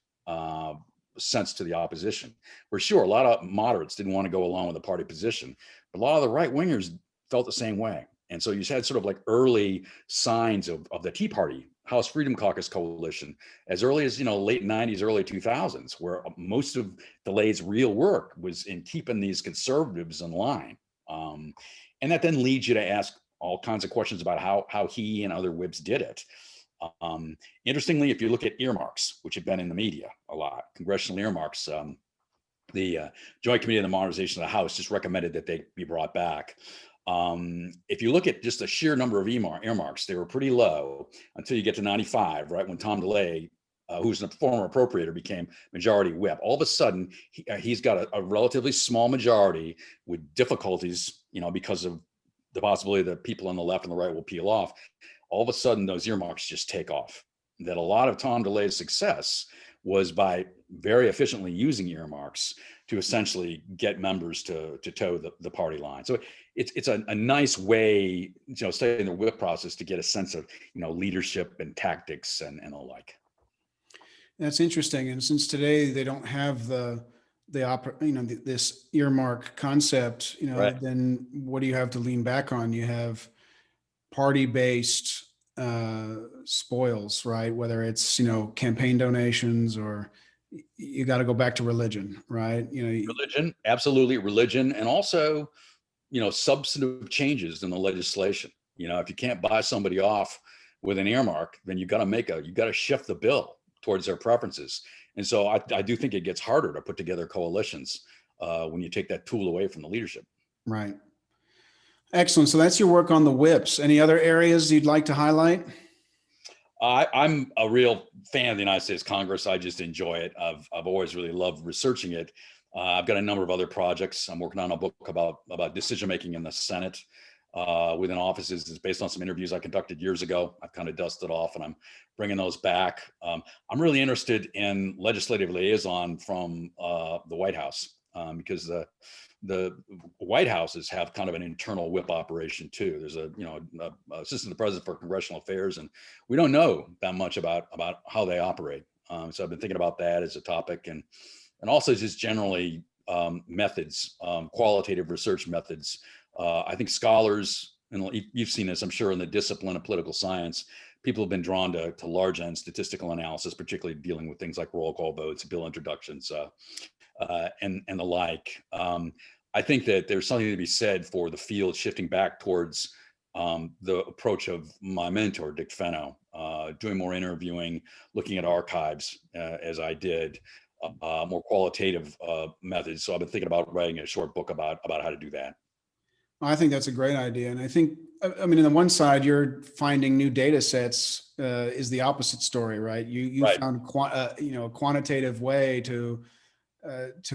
sense to the opposition, where sure, a lot of moderates didn't want to go along with the party position, but a lot of the right wingers felt the same way. And so you had sort of like early signs of the Tea Party, House Freedom Caucus coalition, as early as, late 90s, early 2000s, where most of DeLay's real work was in keeping these conservatives in line. And that then leads you to ask all kinds of questions about how he and other whips did it. Interestingly, if you look at earmarks, which have been in the media a lot, congressional earmarks, the Joint Committee on the Modernization of the House just recommended that they be brought back. If you look at just the sheer number of earmarks, they were pretty low until you get to 95, right? When Tom DeLay, who's a former appropriator, became majority whip. All of a sudden, he's got a relatively small majority with difficulties, because of the possibility that people on the left and the right will peel off. All of a sudden, those earmarks just take off. That a lot of Tom DeLay's success was by very efficiently using earmarks to essentially get members to toe the party line. So it's a nice way, studying the whip process, to get a sense of, leadership and tactics and the like. That's interesting. And since today they don't have this earmark concept, Right. then what do you have to lean back on? You have party-based spoils, right? Whether it's, campaign donations, or you got to go back to religion, right? Religion, absolutely, religion, and also, substantive changes in the legislation. If you can't buy somebody off with an earmark, then you got to shift the bill towards their preferences. And so I do think it gets harder to put together coalitions when you take that tool away from the leadership. Right. Excellent. So that's your work on the whips. Any other areas you'd like to highlight? I'm a real fan of the United States Congress. I just enjoy it. I've always really loved researching it. I've got a number of other projects. I'm working on a book about decision making in the Senate within offices. It's based on some interviews I conducted years ago. I've kind of dusted off, and I'm bringing those back. I'm really interested in legislative liaison from the White House because the White Houses have kind of an internal whip operation too. There's a assistant to the president for congressional affairs, and we don't know that much about how they operate. So I've been thinking about that as a topic, and also just generally methods, qualitative research methods. I think scholars, and you've seen this, I'm sure, in the discipline of political science, people have been drawn to large end statistical analysis, particularly dealing with things like roll call votes, bill introductions, and the like. I think that there's something to be said for the field shifting back towards the approach of my mentor, Dick Fenno, doing more interviewing, looking at archives as I did, more qualitative methods. So I've been thinking about writing a short book about how to do that. I think that's a great idea. And I think, on the one side, you're finding new data sets is the opposite story, right? You Right. found a quantitative way to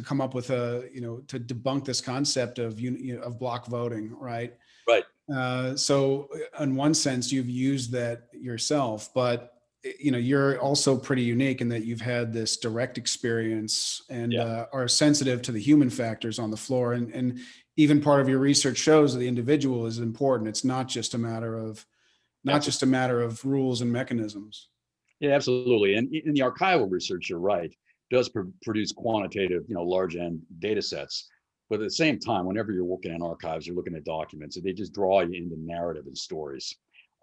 come up with to debunk this concept of of block voting, right? Right. So in one sense, you've used that yourself, but you're also pretty unique in that you've had this direct experience and Yeah. are sensitive to the human factors on the floor. And even part of your research shows that the individual is important. It's not just a matter of rules and mechanisms. Yeah, absolutely. And in the archival research, you're right, does produce quantitative, large end data sets. But at the same time, whenever you're working in archives, you're looking at documents, and they just draw you into narrative and stories.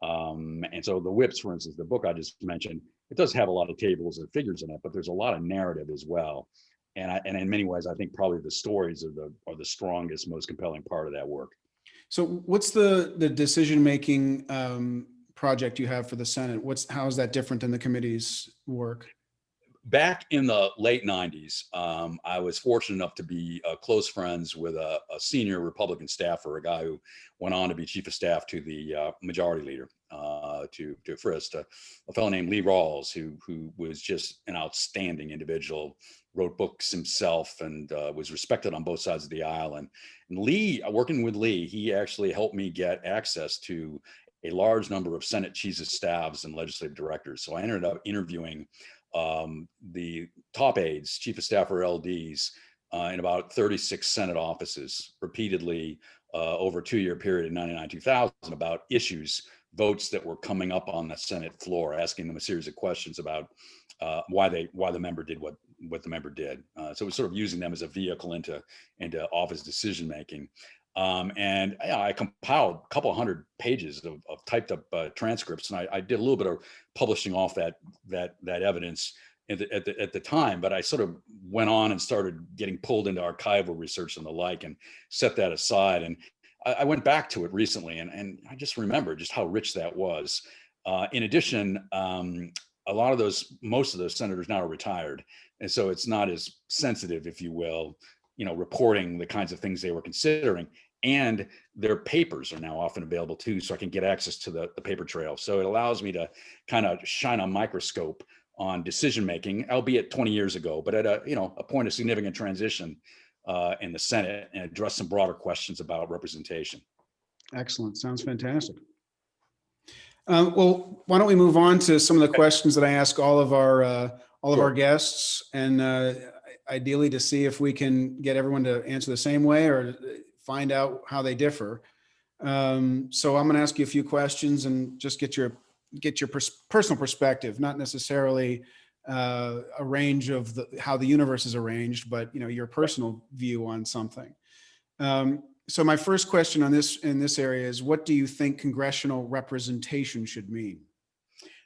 And so the whips, for instance, the book I just mentioned, it does have a lot of tables and figures in it, but there's a lot of narrative as well. And in many ways, I think probably the stories are the strongest, most compelling part of that work. So what's the decision-making project you have for the Senate? How is that different than the committee's work? Back in the late 90s, I was fortunate enough to be close friends with a senior Republican staffer, a guy who went on to be chief of staff to the majority leader, to Frist, a fellow named Lee Rawls, who was just an outstanding individual, wrote books himself, and was respected on both sides of the aisle. And Lee, working with Lee, he actually helped me get access to a large number of Senate chiefs of staffs and legislative directors. So I ended up interviewing the top aides, chief of staff or LDs, in about 36 Senate offices repeatedly over a 2-year period in 99-2000 about issues, votes that were coming up on the Senate floor, asking them a series of questions about why the member did what the member did. So it was sort of using them as a vehicle into office decision making. And yeah, I compiled a couple hundred pages of typed up transcripts, and I did a little bit of publishing off that evidence at the time. But I sort of went on and started getting pulled into archival research and the like, and set that aside. And I went back to it recently, and I just remembered just how rich that was. In addition, most of those senators now are retired, and so it's not as sensitive, if you will, reporting the kinds of things they were considering. And their papers are now often available too, so I can get access to the paper trail. So it allows me to kind of shine a microscope on decision making, albeit 20 years ago, but at a point of significant transition in the Senate, and address some broader questions about representation. Excellent. Sounds fantastic. Well, why don't we move on to some of the questions that I ask all of our guests, and ideally to see if we can get everyone to answer the same way or find out how they differ. So I'm going to ask you a few questions and just get your personal perspective, not necessarily a range of how the universe is arranged, but your personal view on something. So my first question in this area is, what do you think congressional representation should mean?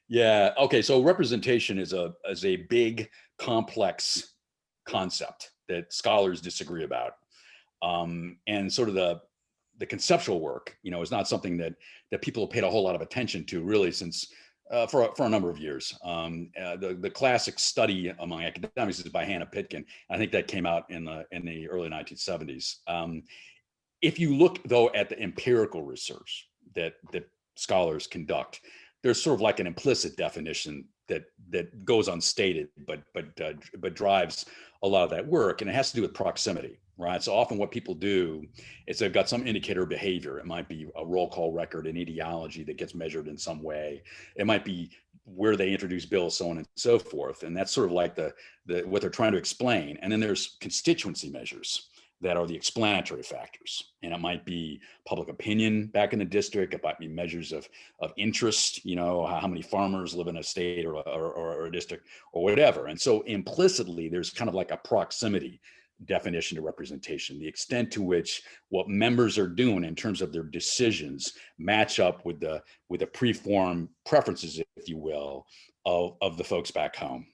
Yeah. Okay. So representation is a big, complex concept that scholars disagree about, and sort of the conceptual work, is not something that people have paid a whole lot of attention to really since for a number of years. The classic study among academics is by Hannah Pitkin. I think that came out in the early 1970s. If you look though at the empirical research that scholars conduct, there's sort of like an implicit definition that goes unstated, but drives a lot of that work, and it has to do with proximity, right? So often what people do is they've got some indicator of behavior. It might be a roll call record, an ideology that gets measured in some way. It might be where they introduce bills, so on and so forth, and that's sort of like the what they're trying to explain. And then there's constituency measures that are the explanatory factors. And it might be public opinion back in the district. It might be measures of interest, how many farmers live in a state or a district or whatever. And so implicitly, there's kind of like a proximity definition to representation, the extent to which what members are doing in terms of their decisions match up with the preformed preferences, if you will, of the folks back home.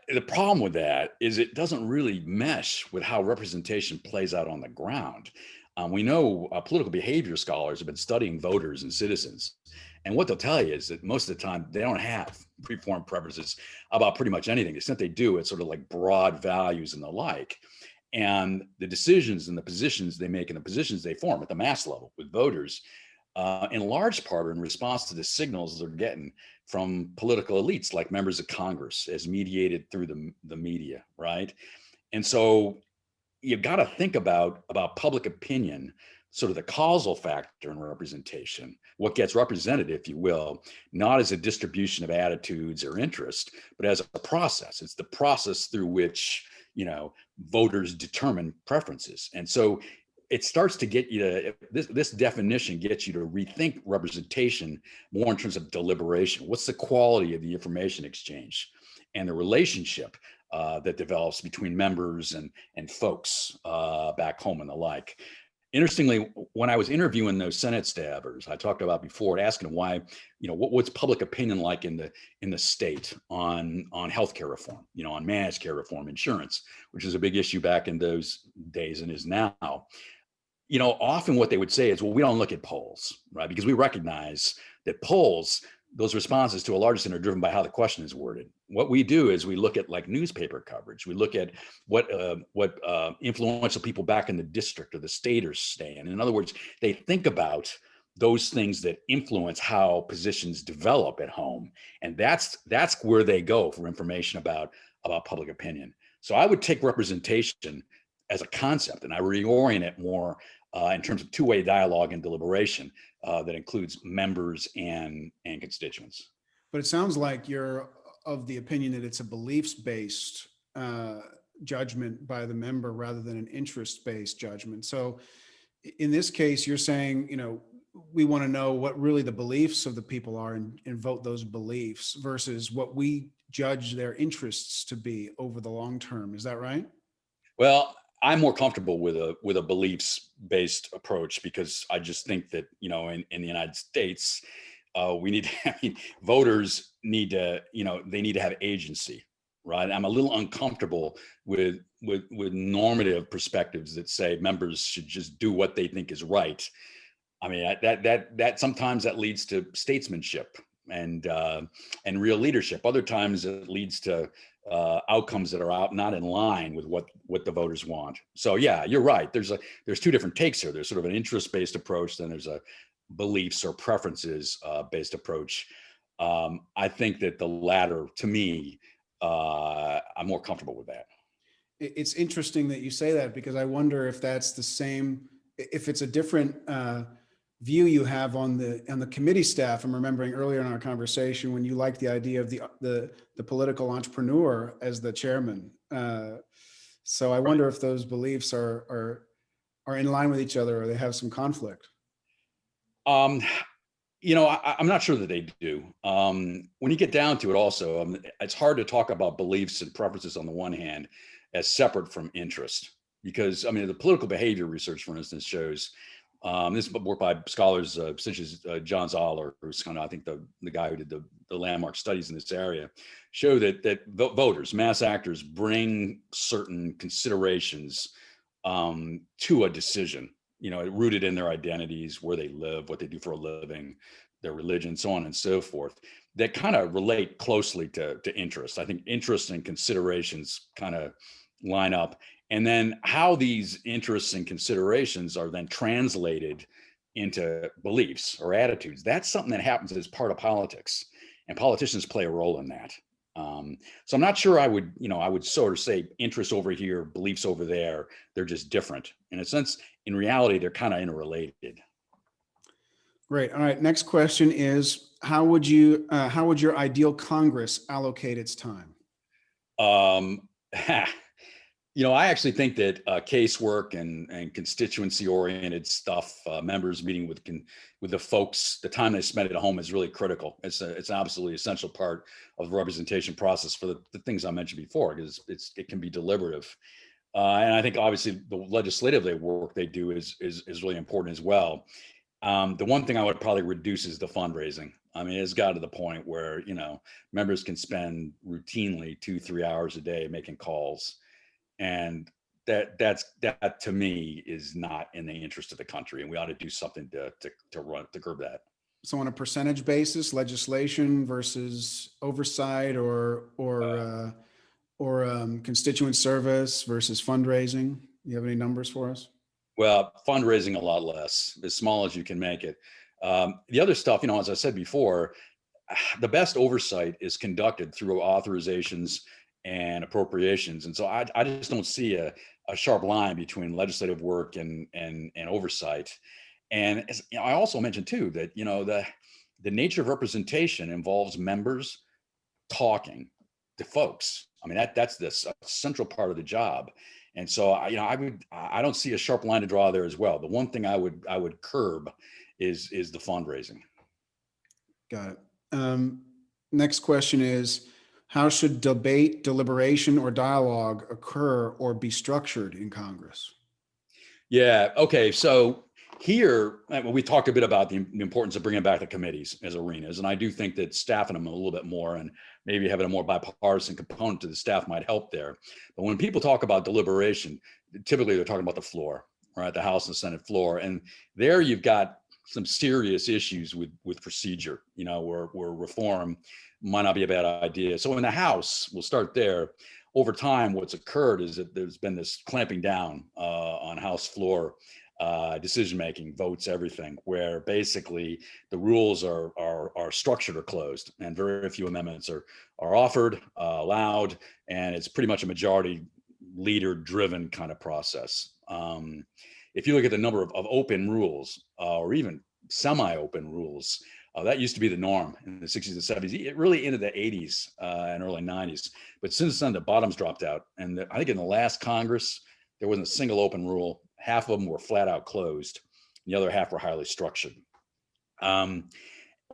The problem with that is it doesn't really mesh with how representation plays out on the ground. We know political behavior scholars have been studying voters and citizens. And what they'll tell you is that most of the time they don't have preformed preferences about pretty much anything. The extent they do, it's sort of like broad values and the like. And the decisions and the positions they make and the positions they form at the mass level with voters, in large part are in response to the signals they're getting from political elites like members of Congress as mediated through the media, right? And so you've got to think about public opinion, sort of the causal factor in representation, what gets represented, if you will, not as a distribution of attitudes or interest, but as a process. It's the process through which, voters determine preferences. And so it starts to get you to, this definition gets you to rethink representation more in terms of deliberation. What's the quality of the information exchange and the relationship that develops between members and folks back home and the like. Interestingly, when I was interviewing those Senate staffers, I talked about before, asking them why, what's public opinion like in the state on healthcare reform, on managed care reform, insurance, which is a big issue back in those days and is now. Often what they would say is, well, we don't look at polls, right? Because we recognize that polls, those responses to a large extent are driven by how the question is worded. What we do is we look at like newspaper coverage. We look at what influential people back in the district or the state are saying. In other words, they think about those things that influence how positions develop at home. And that's where they go for information about public opinion. So I would take representation as a concept, and I reorient it more in terms of two-way dialogue and deliberation that includes members and constituents. But it sounds like you're of the opinion that it's a beliefs-based judgment by the member rather than an interest-based judgment. So in this case, you're saying, we want to know what really the beliefs of the people are and vote those beliefs versus what we judge their interests to be over the long term. Is that right? Well, I'm more comfortable with a beliefs-based approach because I just think that, in the United States, we need to, voters need to, they need to have agency, right? I'm a little uncomfortable with normative perspectives that say members should just do what they think is right. I mean, that sometimes that leads to statesmanship and real leadership. Other times it leads to outcomes that are not in line with what the voters want. So yeah, you're right. There's two different takes here. There's sort of an interest-based approach, then there's a beliefs or preferences based approach. I think that the latter, to me, I'm more comfortable with that. It's interesting that you say that because I wonder if that's the same, if it's a different view you have on the committee staff. I'm remembering earlier in our conversation when you liked the idea of the political entrepreneur as the chairman. So I wonder if those beliefs are in line with each other or they have some conflict. I'm not sure that they do. When you get down to it also, it's hard to talk about beliefs and preferences on the one hand as separate from interest. Because, the political behavior research, for instance, shows, this is work by scholars such as John Zoller, who's kind of, I think, the guy who did the landmark studies in this area, show that voters, mass actors, bring certain considerations to a decision, rooted in their identities, where they live, what they do for a living, their religion, so on and so forth, that kind of relate closely to interest. I think interest and considerations kind of line up. And then how these interests and considerations are then translated into beliefs or attitudes, that's something that happens as part of politics. And politicians play a role in that. So I'm not sure I would sort of say interests over here, beliefs over there. They're just different. In a sense, in reality, they're kind of interrelated. Great. All right. Next question is, how would your ideal Congress allocate its time? I actually think that casework and constituency-oriented stuff, members meeting with the folks, the time they spend at home is really critical. It's an absolutely essential part of the representation process for the things I mentioned before, because it can be deliberative. And I think obviously the legislative work they do is really important as well. The one thing I would probably reduce is the fundraising. It's got to the point where, members can spend routinely 2-3 hours a day making calls. And that to me is not in the interest of the country. And we ought to do something to curb that. So on a percentage basis, legislation versus oversight or constituent service versus fundraising. You have any numbers for us? Well, fundraising a lot less, as small as you can make it. The other stuff, as I said before, the best oversight is conducted through authorizations and appropriations. And so I just don't see a sharp line between legislative work and oversight. And I also mentioned too, that, the nature of representation involves members talking to folks. That's the central part of the job. And so, I don't see a sharp line to draw there as well. The one thing I would curb is the fundraising. Got it. Next question is, how should debate, deliberation, or dialogue occur or be structured in Congress? Yeah. Okay. So here, we talked a bit about the importance of bringing back the committees as arenas. And I do think that staffing them a little bit more and maybe having a more bipartisan component to the staff might help there. But when people talk about deliberation, typically they're talking about the floor, right? The House and Senate floor. And there you've got some serious issues with procedure, where reform might not be a bad idea. So in the House, we'll start there. Over time, what's occurred is that there's been this clamping down on House floor decision-making, votes, everything, where basically the rules are structured or closed, and very few amendments are offered, allowed, and it's pretty much a majority leader-driven kind of process. If you look at the number of open rules or even semi-open rules, That used to be the norm in the 60s and 70s, really into the 80s and early 90s. But since then, the bottoms dropped out. And I think in the last Congress, there wasn't a single open rule. Half of them were flat out closed. The other half were highly structured.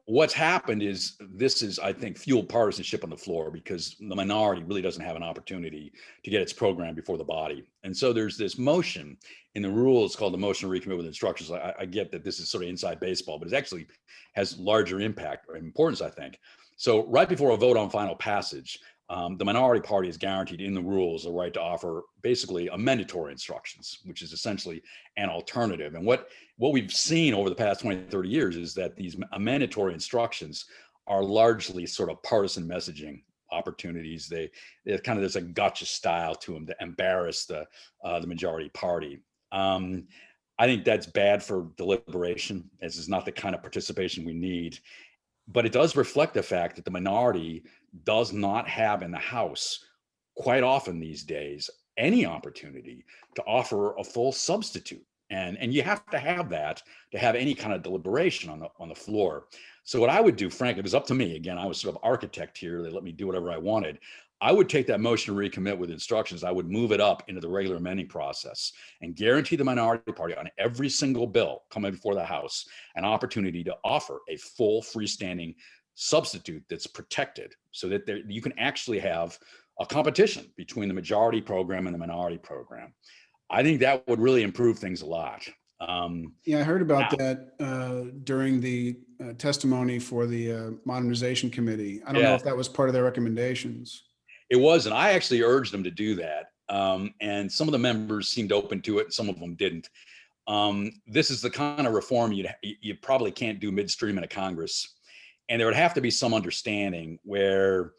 What's happened is this is, I think, fueled partisanship on the floor because the minority really doesn't have an opportunity to get its program before the body. And so there's this motion in the rules called the motion to recommit with instructions. I get that this is sort of inside baseball, but it actually has larger impact or importance, I think. So right before a vote on final passage, the minority party is guaranteed in the rules the right to offer basically amendatory instructions, which is essentially an alternative. And what we've seen over the past 20, 30 years is that these amendatory instructions are largely sort of partisan messaging opportunities. They're kind of, there's a gotcha style to them to embarrass the majority party. I think that's bad for deliberation, as is not the kind of participation we need. But it does reflect the fact that the minority does not have in the House quite often these days any opportunity to offer a full substitute. And you have to have that to have any kind of deliberation on the floor. So what I would do, frankly, it was up to me. Again, I was sort of architect here. They let me do whatever I wanted. I would take that motion to recommit with instructions. I would move it up into the regular amending process and guarantee the minority party on every single bill coming before the House an opportunity to offer a full freestanding substitute that's protected so that you can actually have a competition between the majority program and the minority program. I think that would really improve things a lot. Yeah, I heard about that during the testimony for the Modernization Committee. I don't know Yeah, if that was part of their recommendations. it was, and I actually urged them to do that. And some of the members seemed open to it, and some of them didn't. This is the kind of reform you probably can't do midstream in a Congress. And there would have to be some understanding where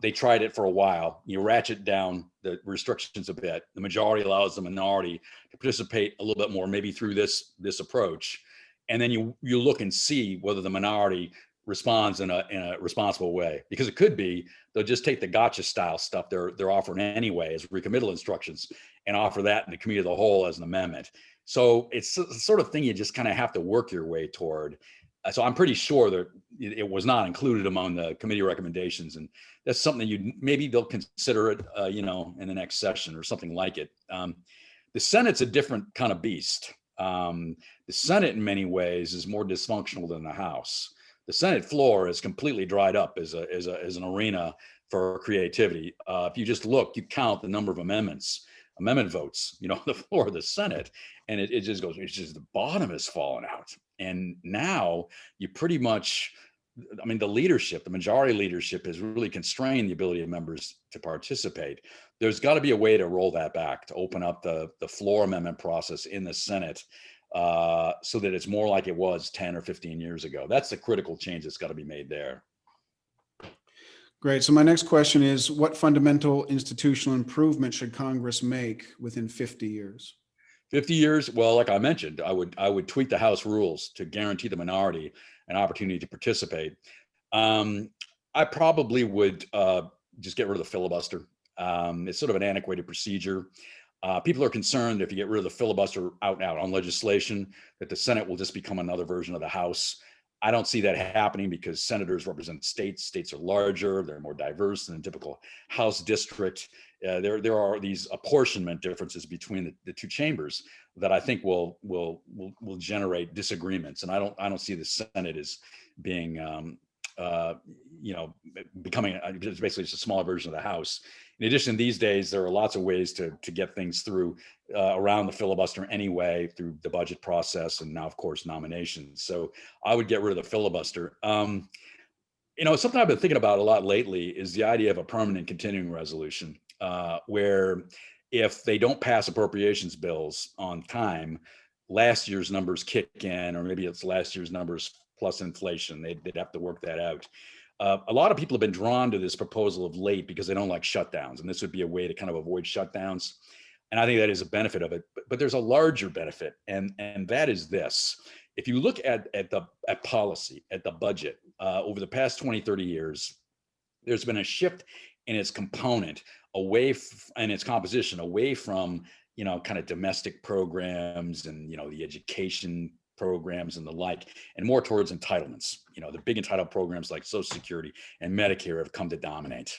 they tried it for a while. You ratchet down the restrictions a bit. The majority allows the minority to participate a little bit more, maybe through this approach. And then you look and see whether the minority responds in a responsible way. Because it could be they'll just take the gotcha style stuff they're offering anyway as recommittal instructions and offer that in the committee of the whole as an amendment. So it's the sort of thing you just kind of have to work your way toward. So I'm pretty sure that it was not included among the committee recommendations, and that's something maybe they'll consider it, in the next session or something like it. The Senate's a different kind of beast. The Senate, in many ways, is more dysfunctional than the House. The Senate floor is completely dried up as an arena for creativity. If you just look, you count the number of amendment votes, on the floor of the Senate, and it just goes, it's just the bottom has fallen out. And now you pretty much, the majority leadership has really constrained the ability of members to participate. There's got to be a way to roll that back, to open up the floor amendment process in the Senate so that it's more like it was 10 or 15 years ago. That's the critical change that's got to be made there. Great. So my next question is, what fundamental institutional improvement should Congress make within 50 years? 50 years, well, like I mentioned, I would tweak the House rules to guarantee the minority an opportunity to participate. I probably would just get rid of the filibuster. It's sort of an antiquated procedure. People are concerned if you get rid of the filibuster out and out on legislation, that the Senate will just become another version of the House. I don't see that happening because senators represent states. States are larger, they're more diverse than a typical House district. There are these apportionment differences between the two chambers that I think will generate disagreements. And I don't see the Senate as being becoming basically just a smaller version of the House. In addition, these days, there are lots of ways to get things through around the filibuster anyway, through the budget process and now, of course, nominations. So I would get rid of the filibuster. Something I've been thinking about a lot lately is the idea of a permanent continuing resolution, where if they don't pass appropriations bills on time, last year's numbers kick in, or maybe it's last year's numbers plus inflation. They'd have to work that out. A lot of people have been drawn to this proposal of late because they don't like shutdowns, and this would be a way to kind of avoid shutdowns. And I think that is a benefit of it. But there's a larger benefit, and that is this. If you look at policy, at the budget, over the past 20, 30 years, there's been a shift in its component and its composition away from, kind of domestic programs and, the education programs and the like, and more towards entitlements. The big entitled programs like Social Security and Medicare have come to dominate.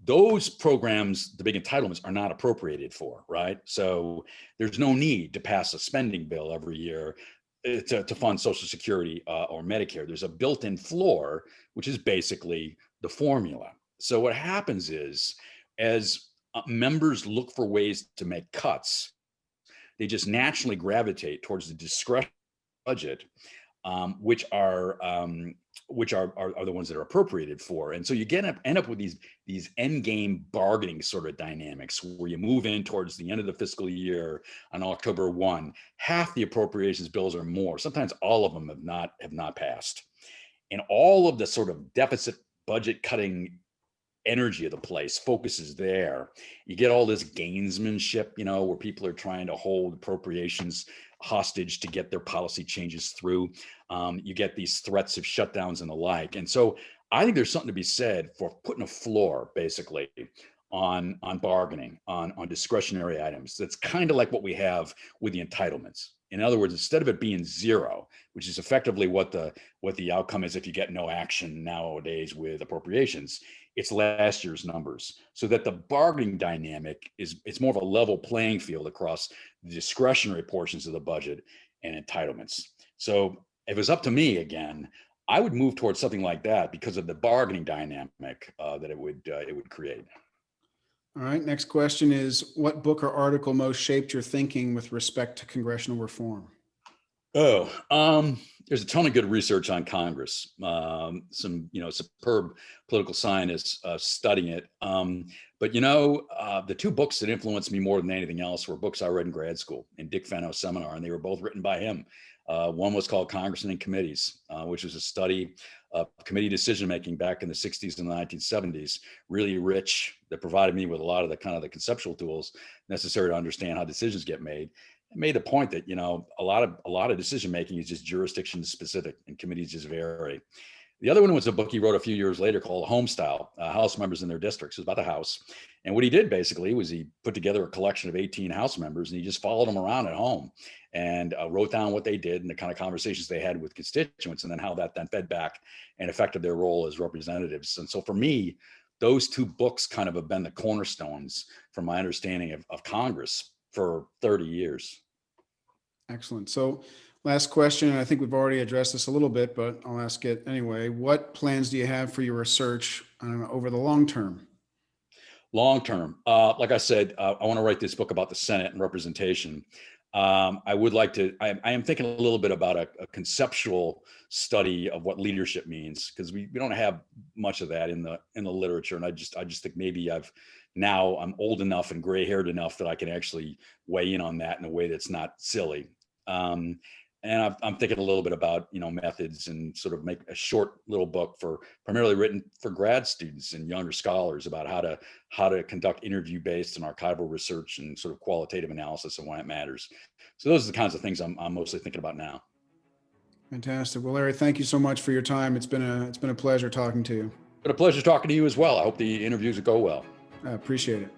Those programs, the big entitlements, are not appropriated for, right? So there's no need to pass a spending bill every year to fund Social Security or Medicare. There's a built-in floor, which is basically the formula. So what happens is, as members look for ways to make cuts, they just naturally gravitate towards the discretionary budget, which are the ones that are appropriated for. And so you end up with these end game bargaining sort of dynamics where you move in towards the end of the fiscal year on October 1, half the appropriations bills or more, sometimes all of them have not passed. And all of the sort of deficit budget cutting energy of the place focuses there. You get all this gamesmanship, where people are trying to hold appropriations hostage to get their policy changes through. You get these threats of shutdowns and the like. And so I think there's something to be said for putting a floor basically on bargaining, on discretionary items. That's kind of like what we have with the entitlements. In other words, instead of it being zero, which is effectively what the outcome is if you get no action nowadays with appropriations, it's last year's numbers. So that the bargaining dynamic it's more of a level playing field across the discretionary portions of the budget and entitlements. So if it's up to me again, I would move towards something like that because of the bargaining dynamic that it would create. All right. Next question is, what book or article most shaped your thinking with respect to congressional reform? There's a ton of good research on Congress. Some, superb political scientists studying it. But the two books that influenced me more than anything else were books I read in grad school and Dick Fenno's seminar, and they were both written by him. One was called Congressmen and Committees, which was a study of committee decision-making back in the 60s and the 1970s, really rich, that provided me with a lot of the conceptual tools necessary to understand how decisions get made. It made the point that, a lot of decision-making is just jurisdiction specific and committees just vary. The other one was a book he wrote a few years later called Homestyle, House Members in Their Districts. It was about the House. And what he did basically was he put together a collection of 18 House members and he just followed them around at home and wrote down what they did and the kind of conversations they had with constituents and then how that then fed back and affected their role as representatives. And so for me, those two books kind of have been the cornerstones for my understanding of Congress for 30 years. Excellent. So last question, and I think we've already addressed this a little bit, but I'll ask it anyway. What plans do you have for your research over the long term? Long term, like I said, I want to write this book about the Senate and representation. I would like to. I am thinking a little bit about a conceptual study of what leadership means, because we don't have much of that in the literature, and I just think maybe I'm old enough and gray haired enough that I can actually weigh in on that in a way that's not silly. And I'm thinking a little bit about, methods and sort of make a short little book primarily written for grad students and younger scholars about how to conduct interview-based and archival research and sort of qualitative analysis and why it matters. So those are the kinds of things I'm mostly thinking about now. Fantastic. Well, Larry, thank you so much for your time. It's been a pleasure talking to you. But a pleasure talking to you as well. I hope the interviews go well. I appreciate it.